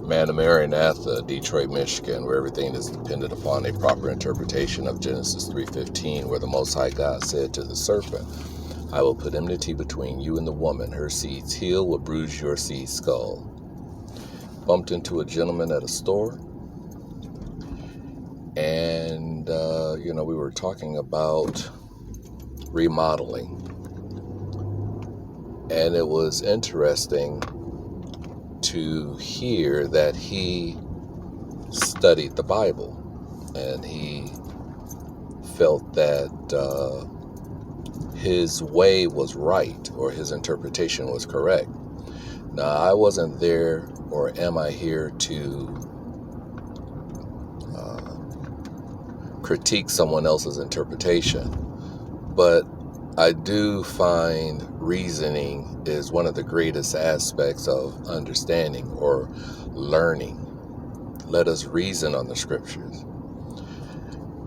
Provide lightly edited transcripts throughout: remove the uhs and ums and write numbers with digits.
Maranatha, Detroit, Michigan, where everything is dependent upon a proper interpretation of Genesis 3:15, where the Most High God said to the serpent, I will put enmity between you and the woman. Her seed's heel will bruise your seed's skull. Bumped into a gentleman at a store, and, we were talking about remodeling. And it was interesting to hear that he studied the Bible, and he felt that his way was right, or his interpretation was correct. Now, I wasn't there, or am I here to critique someone else's interpretation, but I do find reasoning is one of the greatest aspects of understanding or learning. Let us reason on the scriptures.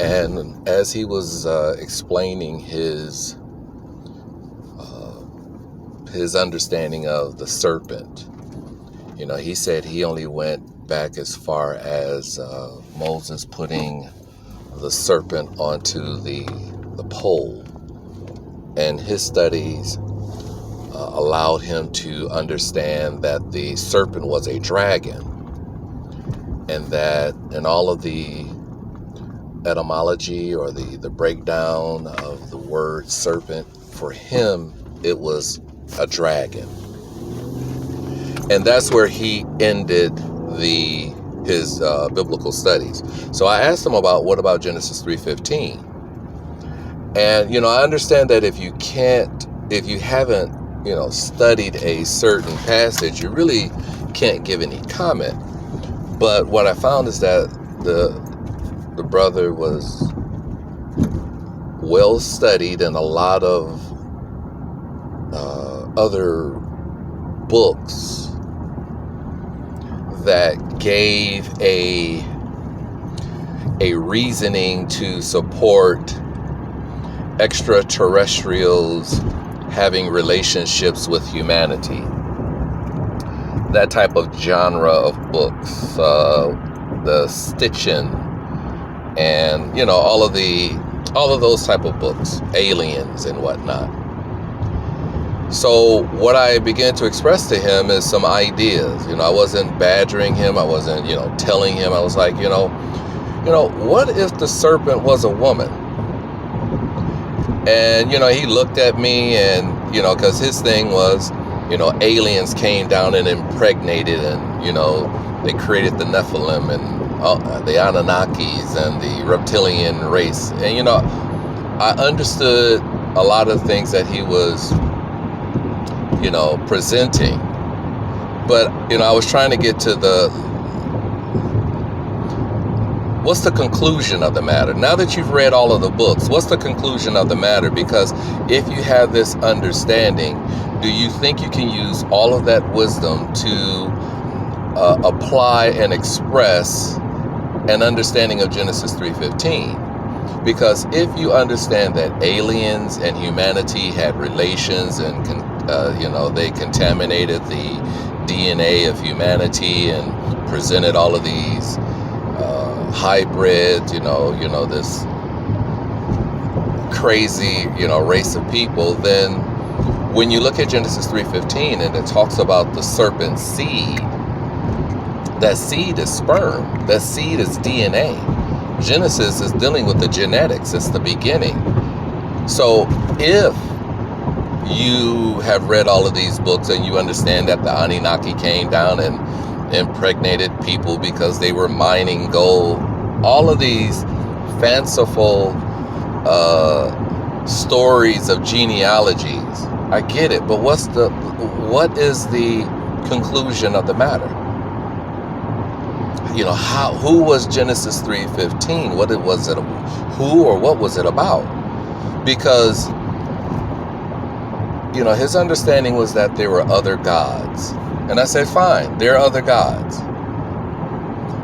And as he was explaining his understanding of the serpent, he said he only went back as far as Moses putting the serpent onto the pole. And his studies allowed him to understand that the serpent was a dragon, and that in all of the etymology or the breakdown of the word serpent, for him it was a dragon. And that's where he ended his biblical studies. So I asked him what about Genesis 3:15? And, I understand that if you haven't, studied a certain passage, you really can't give any comment. But what I found is that the brother was well studied in a lot of other books that gave a reasoning to support extraterrestrials having relationships with humanity. That type of genre of books, the Stitchin, and all of those type of books, aliens and whatnot. So what I began to express to him is some ideas. I wasn't badgering him. I wasn't telling him. I was like, what if the serpent was a woman? And, he looked at me and, because his thing was, aliens came down and impregnated, and, they created the Nephilim and the Anunnakis and the reptilian race. And, I understood a lot of things that he was, presenting. But, I was trying to get to what's the conclusion of the matter? Now that you've read all of the books, what's the conclusion of the matter? Because if you have this understanding, do you think you can use all of that wisdom to apply and express an understanding of Genesis 3:15? Because if you understand that aliens and humanity had relations, and they contaminated the DNA of humanity and presented all of these hybrids, this crazy, race of people, then when you look at Genesis 3:15 and it talks about the serpent's seed, that seed is sperm, that seed is DNA. Genesis is dealing with the genetics, it's the beginning. So if you have read all of these books and you understand that the Anunnaki came down and impregnated people because they were mining gold, all of these fanciful stories of genealogies, I get it, but what is the conclusion of the matter? Who was Genesis 3:15? What was it about? Because his understanding was that there were other gods. And I said, fine, there are other gods.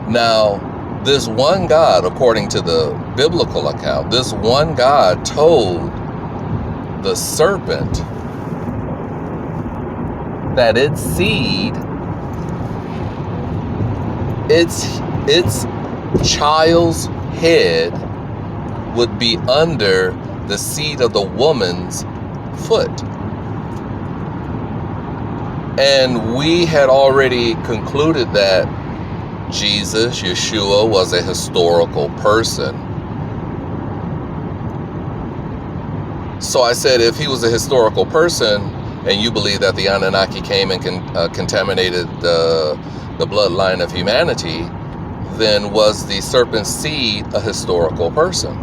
Now, this one God, according to the biblical account, this one God told the serpent that its seed its child's head would be under the seed of the woman's foot. And we had already concluded that Jesus, Yeshua, was a historical person. So I said, if he was a historical person, and you believe that the Anunnaki came and contaminated the bloodline of humanity, then was the serpent's seed a historical person?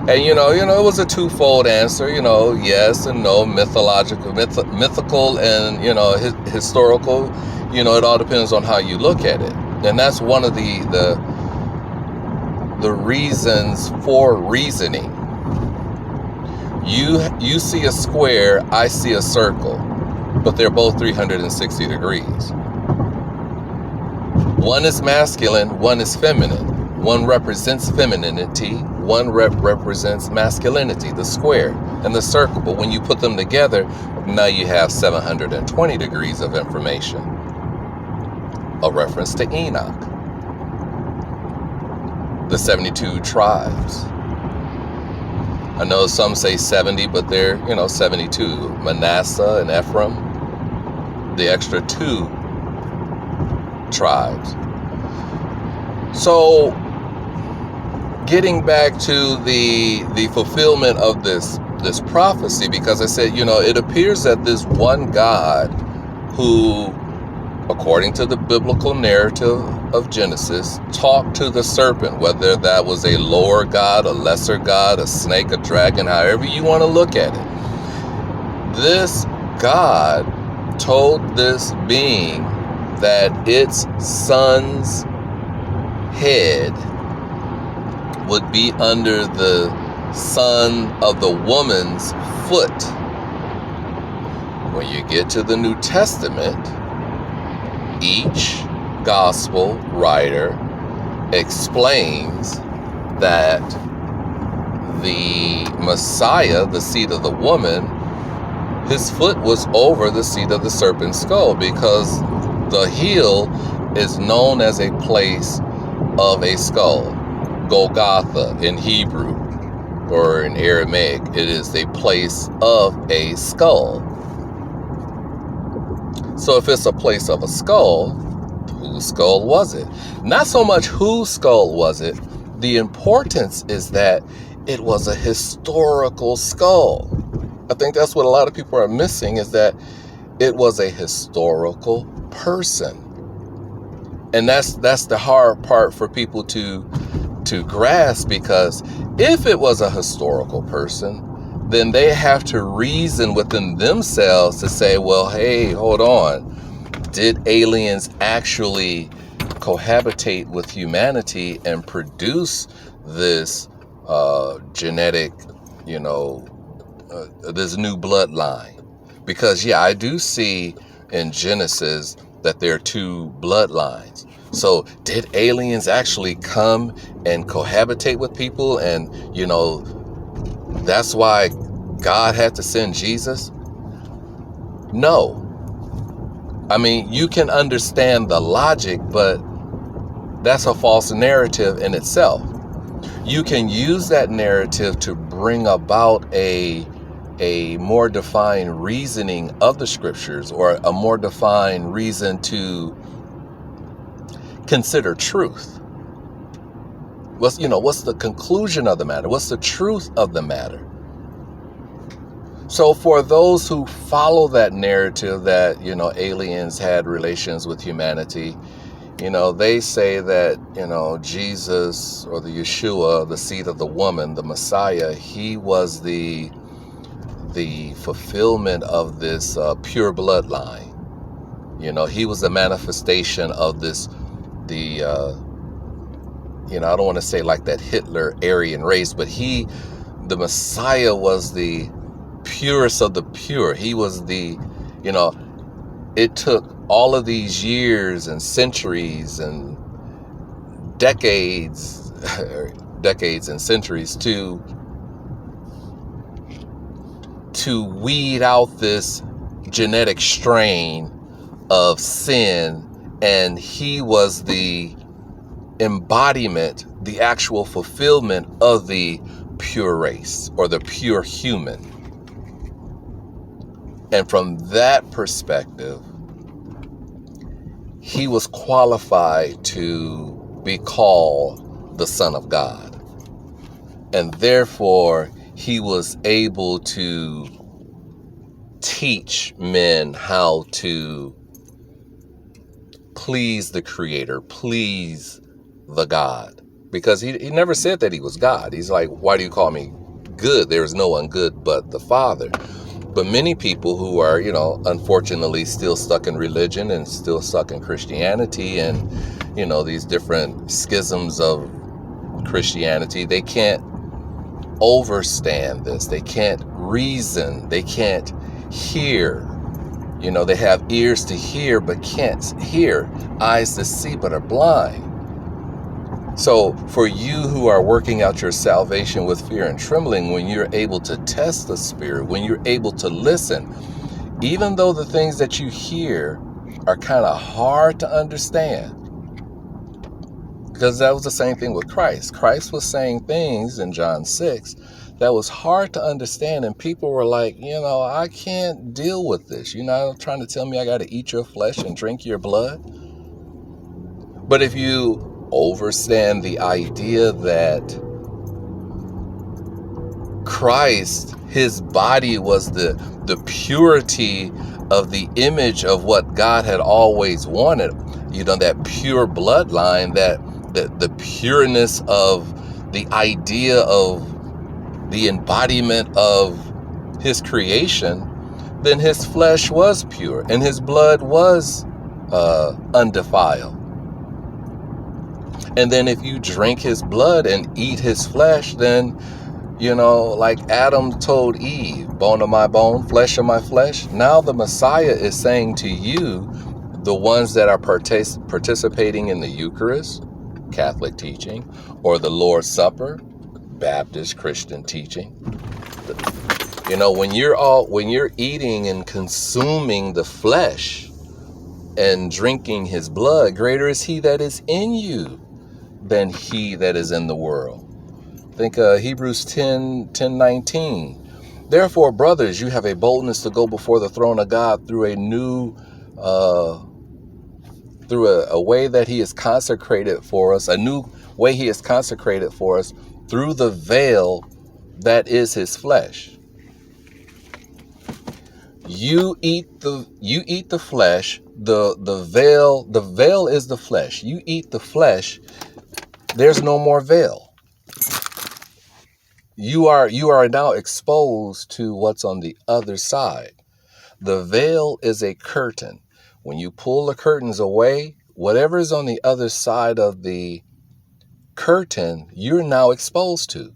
And it was a twofold answer, yes and no, mythical and, historical, it all depends on how you look at it. And that's one of the reasons for reasoning. You see a square, I see a circle, but they're both 360 degrees. One is masculine, one is feminine. One represents femininity, one represents masculinity, the square and the circle. But when you put them together, now you have 720 degrees of information. A reference to Enoch. The 72 tribes. I know some say 70, but they're, 72. Manasseh and Ephraim, the extra 2 tribes. So, getting back to the fulfillment of this prophecy, because I said, it appears that this one God who, according to the biblical narrative of Genesis, talked to the serpent, whether that was a lower God, a lesser God, a snake, a dragon, however you want to look at it. This God told this being that its son's head would be under the son of the woman's foot. When you get to the New Testament, each gospel writer explains that the Messiah, the seed of the woman, his foot was over the seed of the serpent's skull, because the heel is known as a place of a skull. Golgotha in Hebrew, or in Aramaic, it is a place of a skull. So if it's a place of a skull, whose skull was it? Not so much whose skull was it, the importance is that it was a historical skull. I think that's what a lot of people are missing, is that it was a historical person. And that's the hard part for people to grasp, because if it was a historical person, then they have to reason within themselves to say, well, hey, hold on. Did aliens actually cohabitate with humanity and produce this genetic, this new bloodline? Because, yeah, I do see in Genesis that there are 2 bloodlines. So did aliens actually come and cohabitate with people? And, that's why God had to send Jesus? No. I mean, you can understand the logic, but that's a false narrative in itself. You can use that narrative to bring about a more defined reasoning of the scriptures, or a more defined reason to consider truth. What's the conclusion of the matter? What's the truth of the matter? So for those who follow that narrative that, aliens had relations with humanity, they say that, Jesus, or the Yeshua, the seed of the woman, the Messiah, he was the fulfillment of this pure bloodline. He was the manifestation of this, I don't want to say like that Hitler Aryan race, but the Messiah was the purest of the pure. He was the, it took all of these years and centuries and decades and centuries to weed out this genetic strain of sin, and he was the embodiment, the actual fulfillment of the pure race or the pure human. And from that perspective, he was qualified to be called the Son of God. And therefore, he was able to teach men how to please the Creator, please the God. Because he never said that he was God. He's like, why do you call me good? There is no one good but the Father. But many people who are, unfortunately still stuck in religion and still stuck in Christianity and, these different schisms of Christianity, they can't overstand this. They can't reason. They can't hear. They have ears to hear but can't hear, eyes to see but are blind. So for you who are working out your salvation with fear and trembling, when you're able to test the Spirit, when you're able to listen, even though the things that you hear are kind of hard to understand, because that was the same thing with Christ. Christ was saying things in John 6 that was hard to understand, and people were like, I can't deal with this. You're not trying to tell me I got to eat your flesh and drink your blood? But if you understand the idea that Christ, his body was the purity of the image of what God had always wanted, that pure bloodline, that the pureness of the idea of the embodiment of his creation, then his flesh was pure and his blood was undefiled. And then if you drink his blood and eat his flesh, then, like Adam told Eve, bone of my bone, flesh of my flesh. Now the Messiah is saying to you, the ones that are participating in the Eucharist, Catholic teaching, or the Lord's Supper, Baptist Christian teaching, when you're eating and consuming the flesh and drinking his blood, greater is he that is in you than he that is in the world. Think Hebrews 10:19. Therefore, brothers, you have a boldness to go before the throne of God through a new through a way that he has consecrated for us, a new way he has consecrated for us through the veil that is his flesh. You eat the flesh, the veil is the flesh. You eat the flesh, there's no more veil. You are now exposed to what's on the other side. The veil is a curtain. When you pull the curtains away, whatever is on the other side of the curtain, you're now exposed to.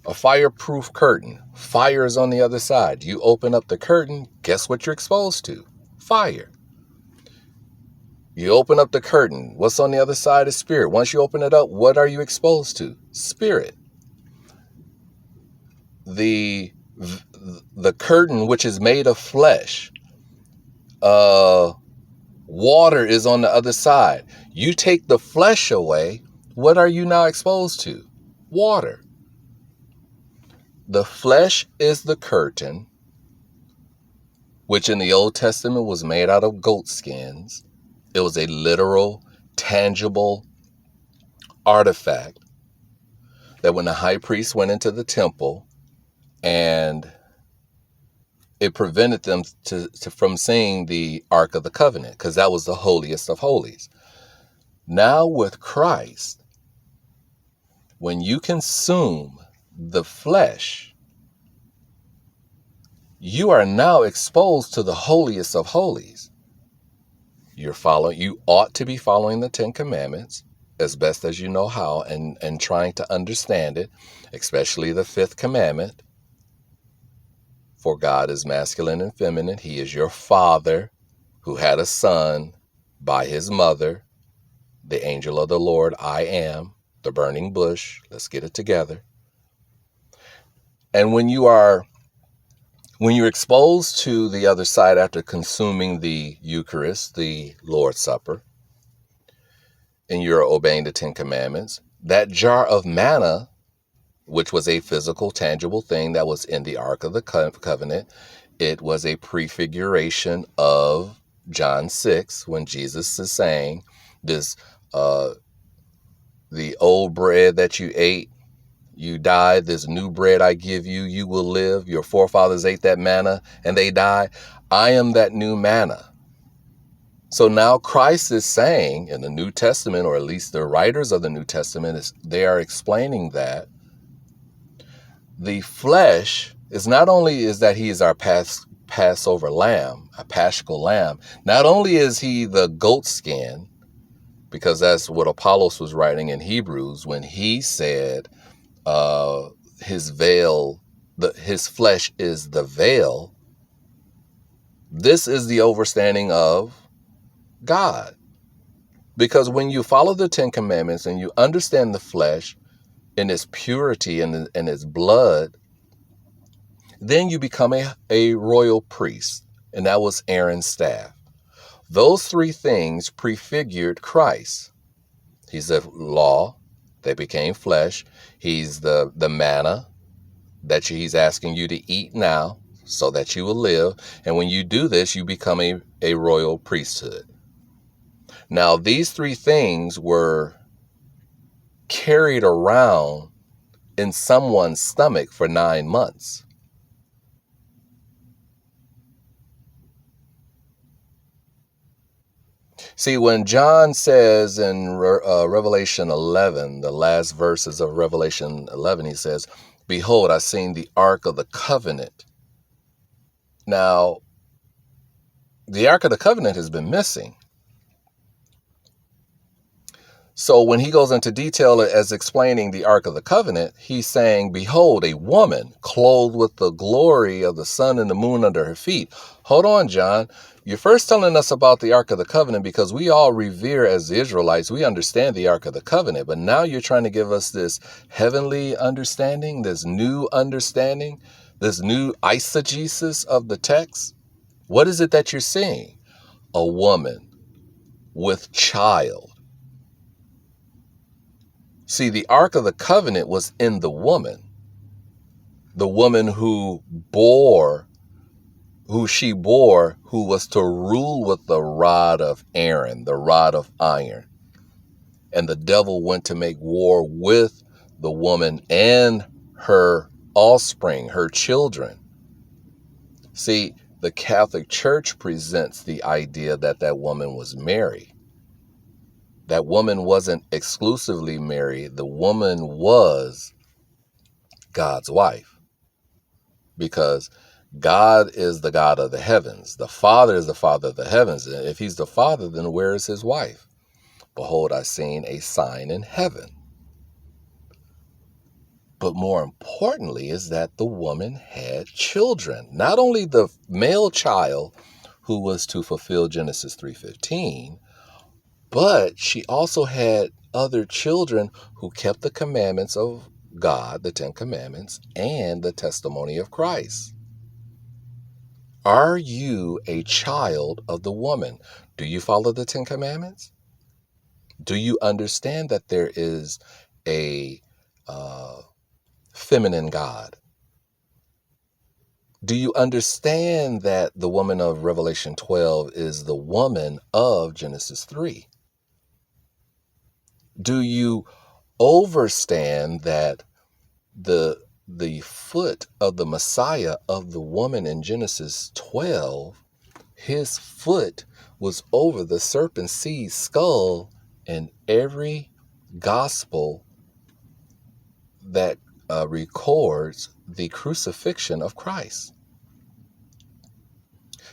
A fireproof curtain. Fire is on the other side. You open up the curtain, guess what you're exposed to? Fire. You open up the curtain. What's on the other side is spirit. Once you open it up, what are you exposed to? Spirit. The curtain, which is made of flesh, water is on the other side. You take the flesh away, what are you now exposed to? Water. The flesh is the curtain, which in the Old Testament was made out of goat skins. It was a literal, tangible artifact that when the high priest went into the temple, and it prevented them from seeing the Ark of the Covenant, because that was the holiest of holies. Now with Christ, when you consume the flesh, you are now exposed to the holiest of holies. You ought to be following the 10 Commandments as best as you know how, and trying to understand it, especially the 5th commandment. For God is masculine and feminine. He is your father who had a son by his mother, the angel of the Lord, I am, the burning bush. Let's get it together. And when you are When you're exposed to the other side after consuming the Eucharist, the Lord's Supper, and you're obeying the Ten Commandments, that jar of manna, which was a physical, tangible thing that was in the Ark of the Covenant, it was a prefiguration of John 6, when Jesus is saying, this, the old bread that you ate, you died. This new bread I give you, you will live. Your forefathers ate that manna and they died. I am that new manna. So now Christ is saying in the New Testament, or at least the writers of the New Testament, they are explaining that the flesh is not only is that he is our Passover lamb, a paschal lamb. Not only is he the goat skin, because that's what Apollos was writing in Hebrews when he said his veil, his flesh is the veil. This is the overstanding of God. Because when you follow the Ten Commandments and you understand the flesh in its purity and its blood, then you become a royal priest. And that was Aaron's staff. Those three things prefigured Christ. He's the law that became flesh. He's the manna that he's asking you to eat now so that you will live. And when you do this, you become a royal priesthood. Now, these three things were carried around in someone's stomach for 9 months. See, when John says in Revelation 11, the last verses of Revelation 11, he says, "Behold, I seen the Ark of the Covenant." Now, the Ark of the Covenant has been missing. So when he goes into detail as explaining the Ark of the Covenant, he's saying, "Behold, a woman clothed with the glory of the sun and the moon under her feet." Hold on, John. You're first telling us about the Ark of the Covenant because we all revere, as the Israelites, we understand the Ark of the Covenant. But now you're trying to give us this heavenly understanding, this new understanding, this new eisegesis of the text. What is it that you're seeing? A woman with child. See, the Ark of the Covenant was in the woman who she bore, who was to rule with the rod of Aaron, the rod of iron. And the devil went to make war with the woman and her offspring, her children. See, the Catholic Church presents the idea that that woman was Mary. That woman wasn't exclusively Mary. The woman was God's wife, because God is the God of the heavens. The Father is the Father of the heavens. And if he's the Father, then where is his wife? Behold, I seen a sign in heaven. But more importantly is that the woman had children. Not only the male child who was to fulfill Genesis 3:15, but she also had other children who kept the commandments of God, the Ten Commandments, and the testimony of Christ. Are you a child of the woman? Do you follow the Ten Commandments? Do you understand that there is a feminine God? Do you understand that the woman of Revelation 12 is the woman of Genesis 3? Do you understand that the foot of the Messiah of the woman in Genesis 12, his foot was over the serpent seed skull in every gospel that records the crucifixion of Christ?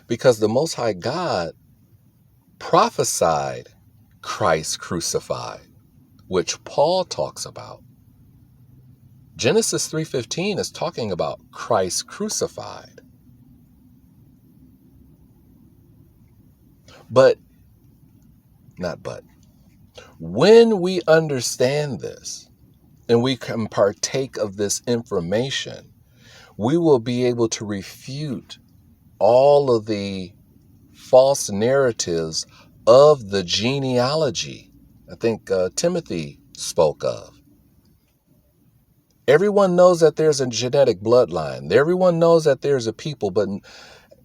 Because the Most High God prophesied Christ crucified, which Paul talks about. Genesis 3:15 is talking about Christ crucified. When we understand this and we can partake of this information, We will be able to refute all of the false narratives of the genealogy I think Timothy spoke of. Everyone knows that there's a genetic bloodline. Everyone knows that there's a people, but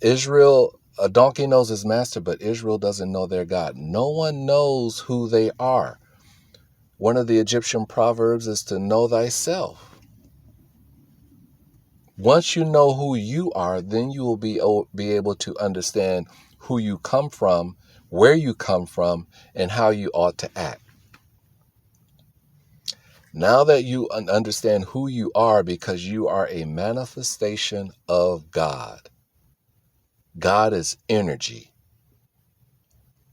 Israel, a donkey knows his master, but Israel doesn't know their God. No one knows who they are. One of the Egyptian proverbs is to know thyself. Once you know who you are, then you will be able to understand who you come from, where you come from, and how you ought to act. Now that you understand who you are because you are a manifestation of God. God is energy,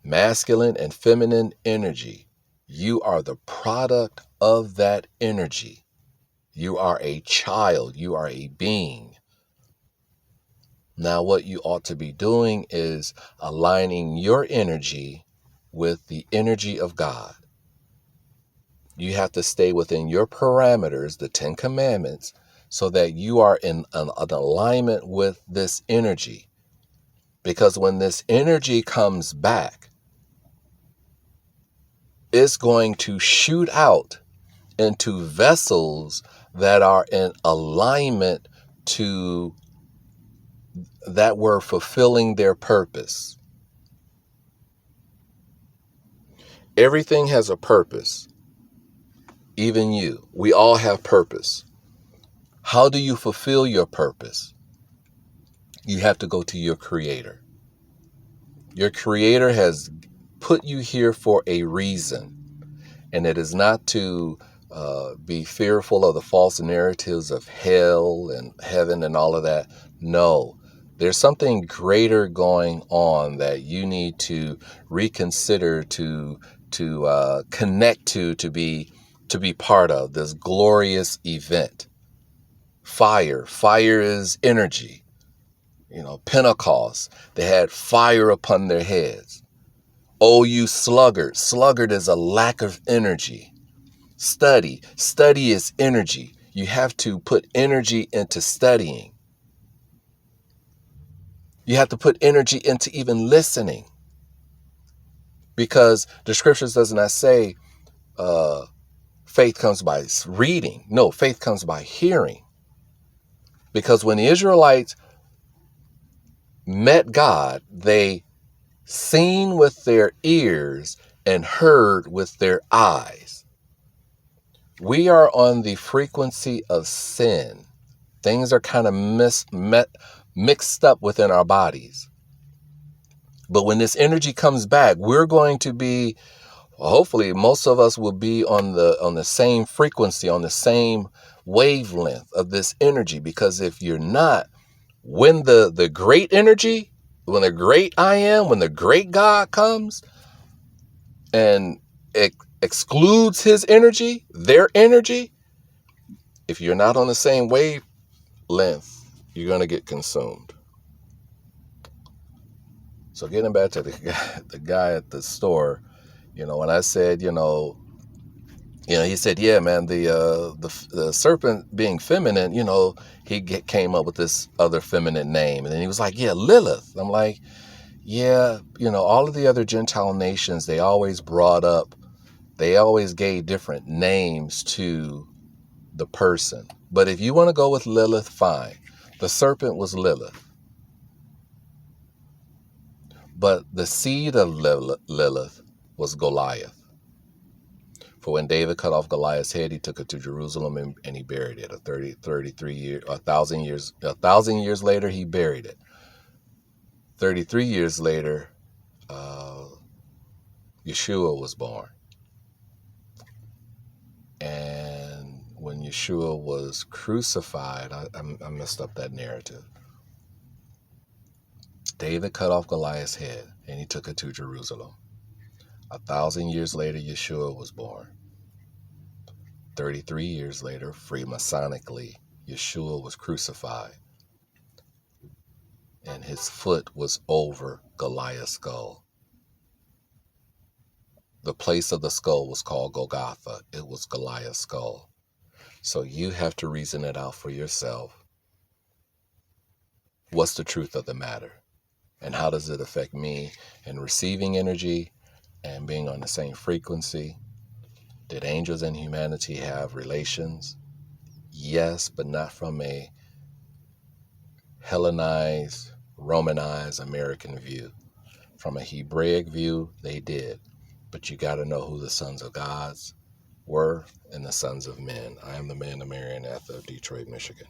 masculine and feminine energy. You are the product of that energy. You are a child. You are a being. Now, what you ought to be doing is aligning your energy with the energy of God. You have to stay within your parameters, the 10 commandments, so that you are in an alignment with this energy. Because when this energy comes back, it's going to shoot out into vessels that are in alignment to that were fulfilling their purpose. Everything has a purpose. Even you. We all have purpose. How do you fulfill your purpose? You have to go to your Creator. Your Creator has put you here for a reason, and it is not to be fearful of the false narratives of hell and heaven and all of that. No, there's something greater going on that you need to reconsider, to connect to be part of this glorious event. Fire is energy. Pentecost, they had fire upon their heads. Oh, you sluggard. Sluggard is a lack of energy. Study is energy. You have to put energy into studying. You have to put energy into even listening. Because the scriptures does not say faith comes by reading. No, faith comes by hearing. Because when the Israelites met God, they seen with their ears and heard with their eyes. We are on the frequency of sin. Things are kind of mixed up within our bodies. But when this energy comes back, we're going to be, hopefully most of us will be on the same frequency, on the same wavelength of this energy. Because if you're not, when the great energy, when the great I am, when the great God comes and excludes his energy, their energy, if you're not on the same wavelength, you're going to get consumed. So getting back to the guy at the store, when I said, he said, yeah, man, the serpent being feminine, he came up with this other feminine name. And then he was like, yeah, Lilith. I'm like, yeah, all of the other Gentile nations, they always gave different names to the person. But if you want to go with Lilith, fine. The serpent was Lilith. But the seed of Lilith was Goliath. For when David cut off Goliath's head, he took it to Jerusalem and he buried it. 1,000 years later, he buried it. 33 years later, Yeshua was born. And when Yeshua was crucified, I messed up that narrative. David cut off Goliath's head and he took it to Jerusalem. 1,000 years later, Yeshua was born. 33 years later, Freemasonically, Yeshua was crucified. And his foot was over Goliath's skull. The place of the skull was called Golgotha. It was Goliath's skull. So you have to reason it out for yourself. What's the truth of the matter? And how does it affect me in receiving energy and being on the same frequency? Did angels and humanity have relations? Yes, but not from a Hellenized, Romanized American view. From a Hebraic view, they did. But you got to know who the sons of gods were and the sons of men. I am the man, the Marionette of Detroit, Michigan.